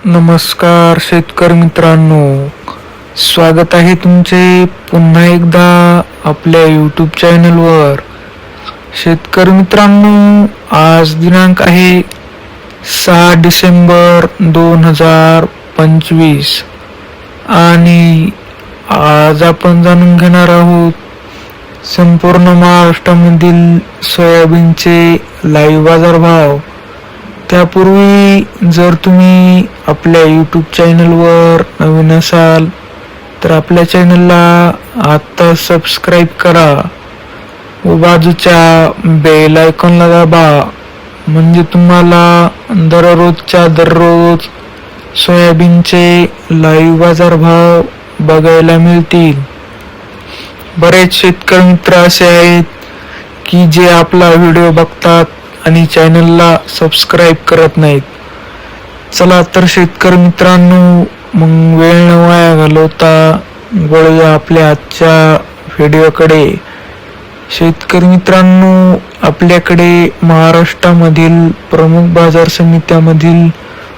नमस्कार शेतकरी मित्रांनो, स्वागत आहे तुमचे पुन्हा एकदा आपल्या यूट्यूब चॅनलवर. शेतकरी मित्रांनो, आज दिनांक आहे 6 डिसेंबर 2025 आणि आज आपण जाणून घेणार आहोत संपूर्ण महाराष्ट्रामधील सोयाबीनचे लाईव्ह बाजारभाव. त्यापूर्वी जर तुम्ही आपल्या यूट्यूब चॅनलवर नवीन असाल तर आपल्या चॅनलला आत्ता सबस्क्राईब करा व बाजूच्या बेल आयकॉनला दाबा, म्हणजे तुम्हाला दररोज सोयाबीनचे लाईव्ह बाजारभाव बघायला मिळतील. बरेच शेतकरी मित्र असे आहेत की जे आपला व्हिडिओ बघतात आणि चॅनलला सबस्क्राईब करत नाहीत. चला तर शेतकरी मित्रांनो, मग वेळ न वाया घालवता वळूया आपल्या आजच्या व्हिडिओकडे. शेतकरी मित्रांनो, आपल्याकडे महाराष्ट्रामधील प्रमुख बाजार समित्यामधील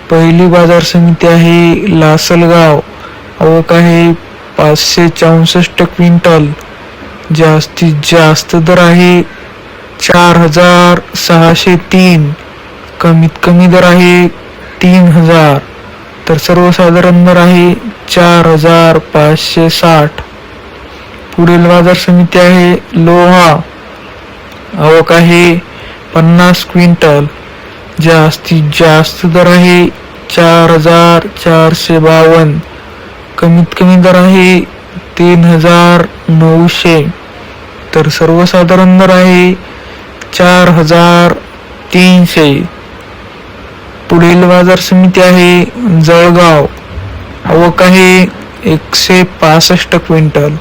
पहिली बाजार समिती आहे लासलगाव. आवक आहे 564 क्विंटल. जास्तीत जास्त दर आहे 4603. कमीत कमी दर आहे 3000. तर सर्वसाधारण दर आहे 4560. पुढील बाजार समिती आहे लोहा. आवक आहे 50 क्विंटल. जास्तीत जास्त दर आहे 4452. कमीत कमी दर आहे 3900. तर सर्वसाधारण दर आहे 4300. पुढील बाजार समिती आहे जळगाव. आवक आहे 165 क्विंटल.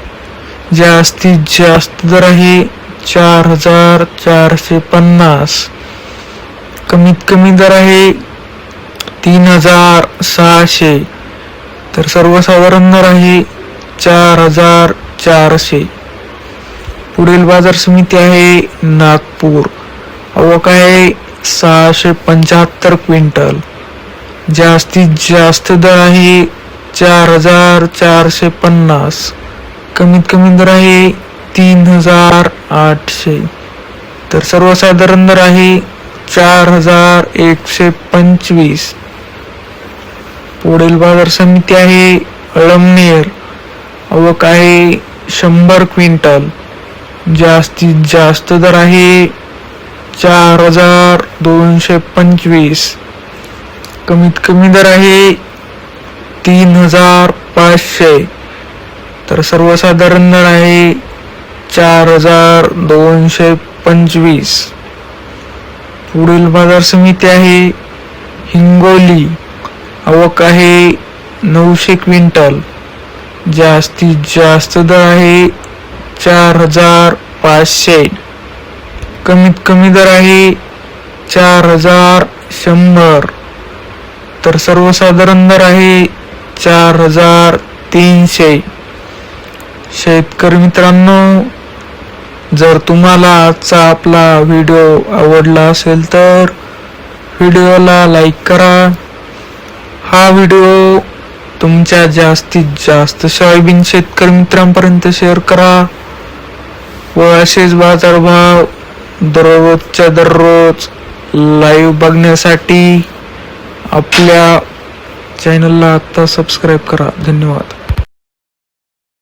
जास्तीत जास्त दर आहे 4450. कमीत कमी दर आहे 3600. तर सर्वसाधारण दर आहे 4400. पुढील बाजार समिती आहे नागपूर. आवक आहे 675 क्विंटल. जास्तीत जास्त दर आहे 4450. कमीत कमी दर आहे 3800. तर सर्वसाधारण दर आहे 4125. पुढील बाजार समिती आहे अळमनेर. आवक आहे 100 क्विंटल. जास्तीत जास्त दर आहे 4225. कमीत कमी दर आहे 3500. तर सर्वसाधारण दर आहे 4225. पुढील बाजार समिती आहे हिंगोली. आवक आहे 900 क्विंटल. जास्तीत जास्त दर आहे 4500. कमीत कमी दर आहे 4100. तर सर्वसाधारण दर आहे 4300. शेतकरी मित्रांनो, जर तुम्हाला आजचा आपला व्हिडिओ आवडला असेल तर व्हिडिओला लाईक करा. हा व्हिडिओ तुमच्या जास्तीत जास्त सोयाबीन शेतकरी मित्रांपर्यंत शेअर करा व असेच बाजारभाव दररोज लाईव्ह बघण्यासाठी आपल्या चॅनलला आता सबस्क्राईब करा. धन्यवाद.